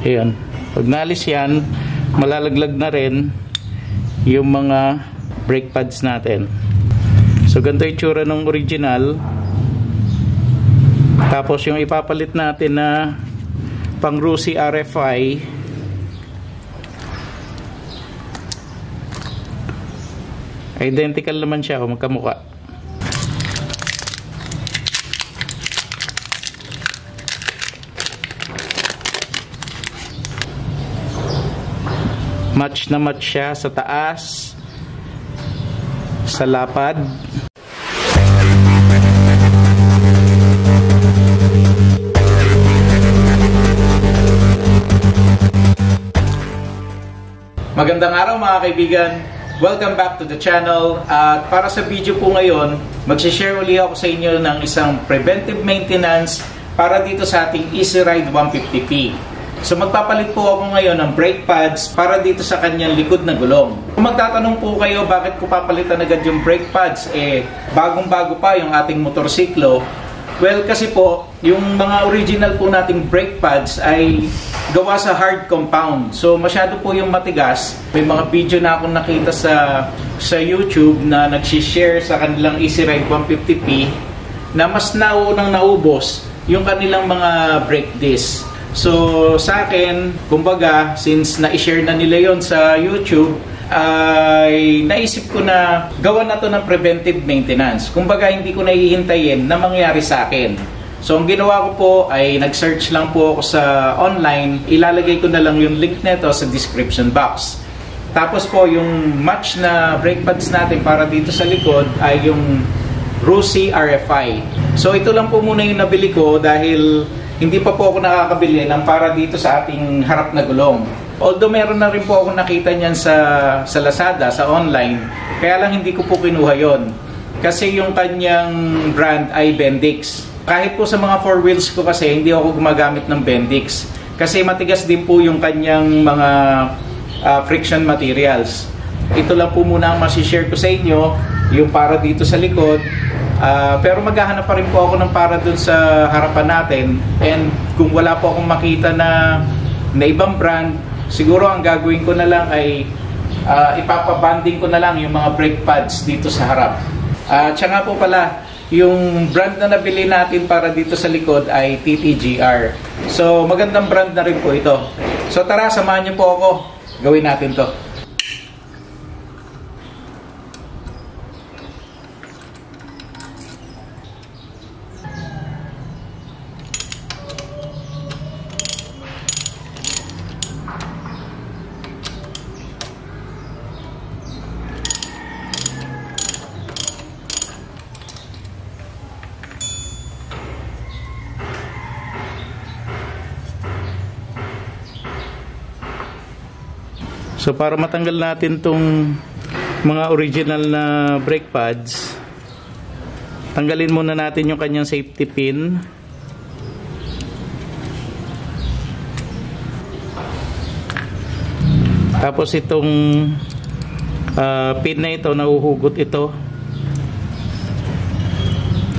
Ayan. Pag naalis yan, malalaglag na rin yung mga brake pads natin. So ganito yung tsura ng original. Tapos yung ipapalit natin na pang Rusi RFI, identical naman siya kung magkamukha. Match na match siya sa taas, sa lapad. Magandang araw mga kaibigan. Welcome back to the channel. At para sa video po ngayon, mag-share uli ako sa inyo ng isang preventive maintenance para dito sa ating Easy Ride 150P. So magpapalit po ako ngayon ng brake pads para dito sa kanyang likod na gulong. Kung magtatanong po kayo bakit ko papalitan agad yung brake pads, bagong-bago pa yung ating motorsiklo. Well, kasi po, yung mga original po nating brake pads ay gawa sa hard compound. So masyado po yung matigas. May mga video na akong nakita sa YouTube na nagsishare sa kanilang Easy Ride 150P na mas naunang naubos yung kanilang mga brake disc. So sa akin, kumbaga, since na-share na nila yon sa YouTube, ay naisip ko na gawa na to ng preventive maintenance. Kumbaga, hindi ko nahihintayin na mangyari sa akin. So ang ginawa ko po ay nag-search lang po ako sa online. Ilalagay ko na lang yung link nito sa description box. Tapos po yung match na brake pads natin para dito sa likod ay yung Rusi RFI. So ito lang po muna yung nabili ko dahil hindi pa po ako nakakabili ng para dito sa ating harap na gulong. Although meron na rin po ako nakita niyan sa Lazada, sa online, kaya lang hindi ko po kinuha yon. Kasi yung kanyang brand ay Bendix. Kahit po sa mga 4 wheels ko kasi, hindi ako gumagamit ng Bendix. Kasi matigas din po yung kanyang mga friction materials. Ito lang po muna ang masishare ko sa inyo, yung para dito sa likod. Pero maghahanap pa rin po ako ng para dun sa harapan natin. And kung wala po akong makita na ibang brand, siguro ang gagawin ko na lang ay ipapabanding ko na lang yung mga brake pads dito sa harap. Tsaka po pala, yung brand na nabili natin para dito sa likod ay TTGR. So magandang brand na rin po ito. So tara, samahan niyo po ako. Gawin natin to. So para matanggal natin tong mga original na brake pads, tanggalin muna natin yung kanyang safety pin. Tapos itong pin na ito, nahuhugot ito.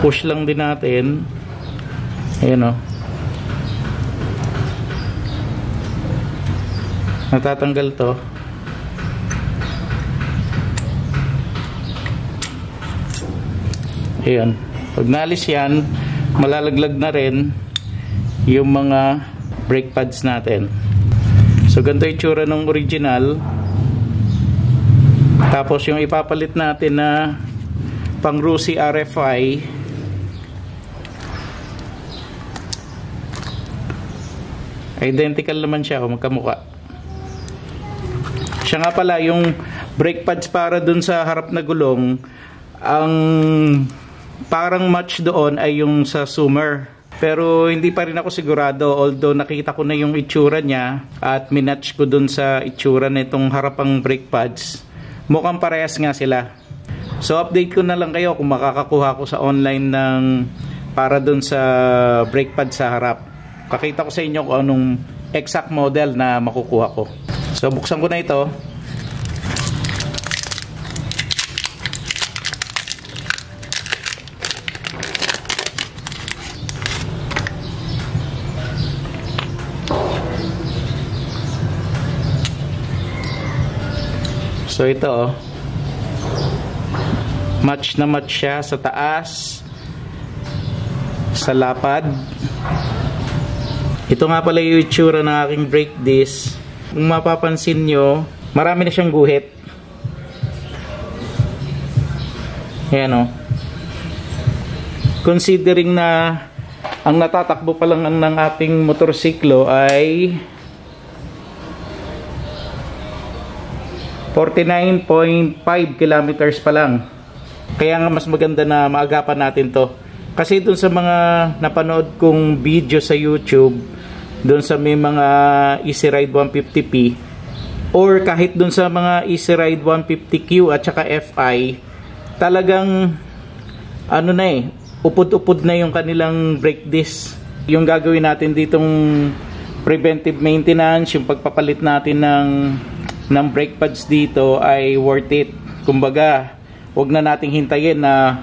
Push lang din natin. Ayan o. Natatanggal to. Ayan. Pag naalis yan, malalaglag na rin yung mga brake pads natin. So ganito yung tsura ng original. Tapos yung ipapalit natin na pang Rusi RFI, identical naman siya kung magkamukha. Siya nga pala, yung brake pads para dun sa harap na gulong, ang parang match doon ay yung sa Sumer. Pero hindi pa rin ako sigurado, although nakita ko na yung itsura niya at minatch ko dun sa itsura na itong harapang brake pads. Mukhang parehas nga sila. So update ko na lang kayo kung makakakuha ko sa online ng para dun sa brake pad sa harap. Pakita ko sa inyo kung anong exact model na makukuha ko. So buksan ko na ito. So ito oh, match na match siya sa taas, sa lapad. Ito nga pala yung itsura ng aking brake disc. Kung mapapansin nyo, marami na siyang guhit. Ayan o. Considering na ang natatakbo pa lang ng ating motorsiklo ay 49.5 kilometers pa lang. Kaya nga mas maganda na maagapan natin to. Kasi dun sa mga napanood kong video sa YouTube, dun sa may mga Easy Ride 150P, or kahit dun sa mga Easy Ride 150Q at saka FI, talagang ano na eh, upod-upod na yung kanilang brake disc. Yung gagawin natin ditong preventive maintenance, yung pagpapalit natin ng brake pads dito ay worth it. Kumbaga, wag na nating hintayin na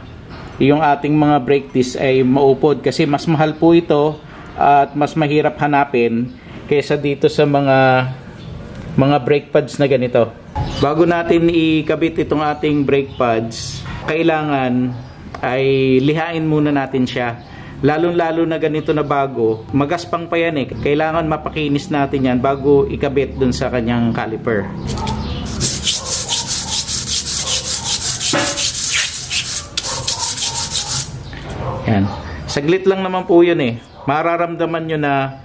yung ating mga brake disc ay maupod, kasi mas mahal po ito at mas mahirap hanapin kaysa dito sa mga brake pads na ganito. Bago natin ikabit itong ating brake pads, kailangan ay lihain muna natin siya. Lalo na ganito na bago, magaspang pa yan eh. Kailangan mapakinis natin yan bago ikabit dun sa kanyang caliper. Yan. Saglit lang naman po yun eh. Mararamdaman nyo na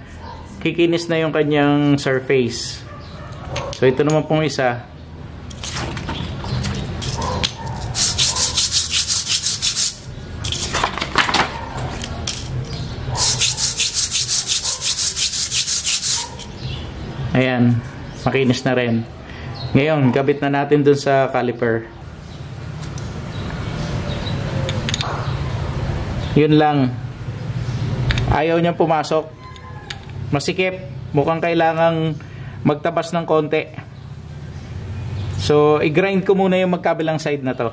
kikinis na yung kanyang surface. So ito naman pong isa. Ayan, makinis na rin. Ngayon, kabit na natin dun sa caliper. Yun lang. Ayaw niyang pumasok. Masikip. Mukhang kailangang magtabas ng konti. So, i-grind ko muna yung magkabilang side na to.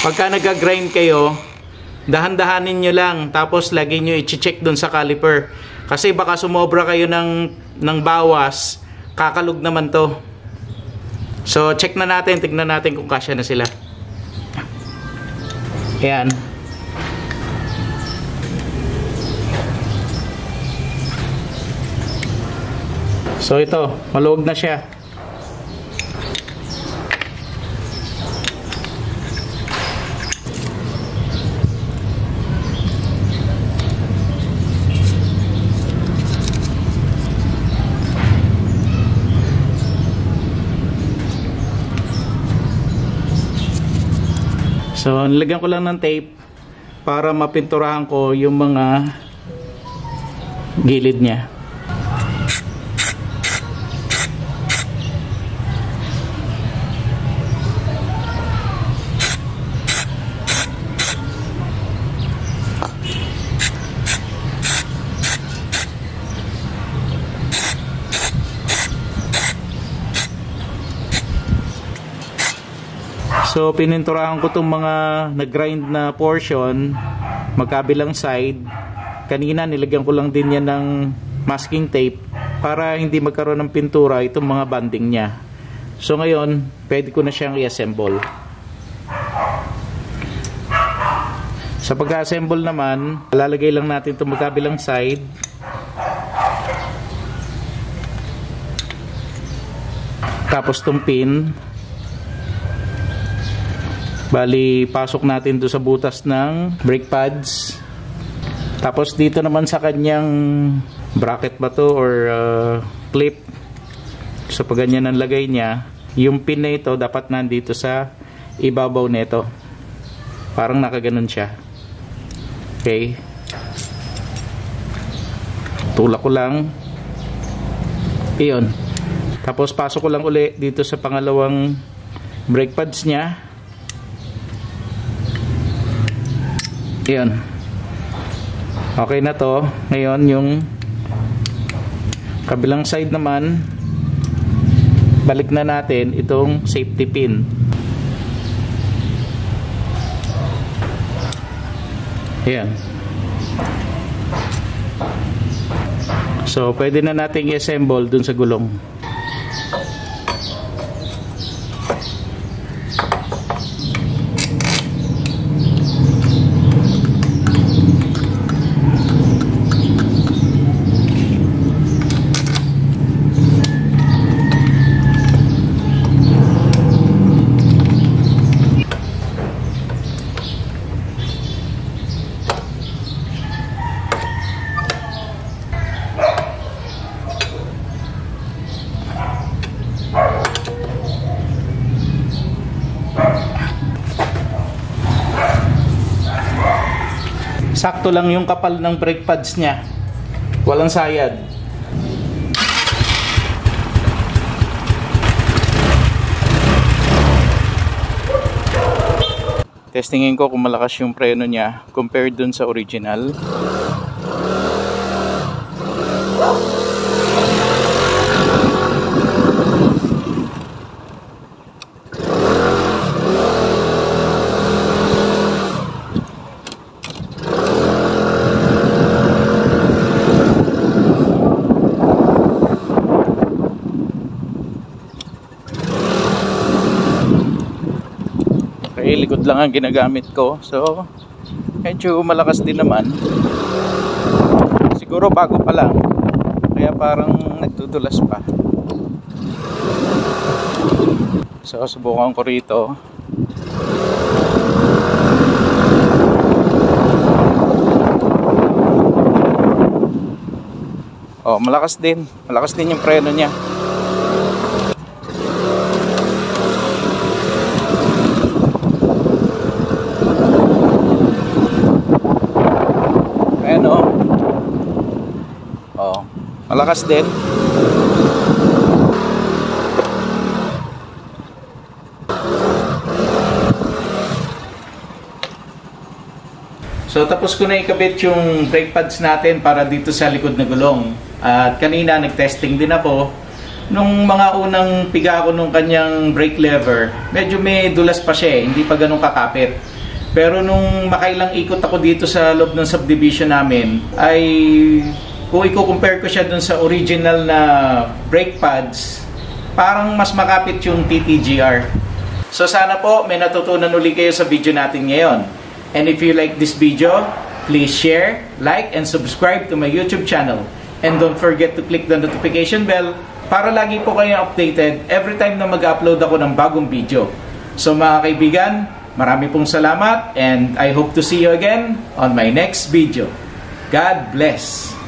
Pagka nag-grind kayo, dahan-dahanin nyo lang, tapos lagi nyo i-check dun sa caliper. Kasi baka sumobra kayo ng bawas, kakalug naman to. So, check na natin, tignan natin kung kasya na sila. Ayan. So, ito, maluwag na siya. So, nilagyan ko lang ng tape para mapinturahan ko yung mga gilid niya. So, pininturahan ko itong mga nag-grind na portion, magkabilang side. Kanina, nilagyan ko lang din yan ng masking tape para hindi magkaroon ng pintura itong mga banding niya. So, ngayon, pwede ko na siyang i-assemble. Sa pag-assemble naman, lalagay lang natin itong magkabilang side. Tapos itong pin. Bali, pasok natin doon sa butas ng brake pads. Tapos dito naman sa kanyang bracket ba to or clip. So pag ganyan ang lagay niya, yung pin na ito dapat nandito sa ibabaw nito. Parang nakaganon siya. Okay. Tulak ko lang. Iyon. Tapos pasok ko lang uli dito sa pangalawang brake pads niya. Ayan. Okay na to. Ngayon yung kabilang side naman, balik na natin itong safety pin. Ayan. So pwede na nating i-assemble dun sa gulong. Sakto lang yung kapal ng brake pads niya. Walang sayad. Testingin ko kung malakas yung preno niya compared dun sa original. Okay, likod lang ang ginagamit ko. So, medyo malakas din naman. Siguro bago pa lang. Kaya parang nagtutulas pa. So, subukan ko rito. Oh, malakas din. Malakas din yung preno niya. Malakas din. So tapos ko na ikabit yung brake pads natin para dito sa likod na gulong. At kanina nag-testing din ako. Nung mga unang piga ko nung kanyang brake lever, medyo may dulas pa siya, hindi pa ganun kakapit. Pero nung makailang ikot ako dito sa loob ng subdivision namin, ay kung i-compare ko siya dun sa original na brake pads, parang mas makapit yung TTGR. So sana po may natutunan uli kayo sa video natin ngayon. And if you like this video, please share, like, and subscribe to my YouTube channel. And don't forget to click the notification bell para lagi po kayo updated every time na mag-upload ako ng bagong video. So mga kaibigan, marami pong salamat and I hope to see you again on my next video. God bless!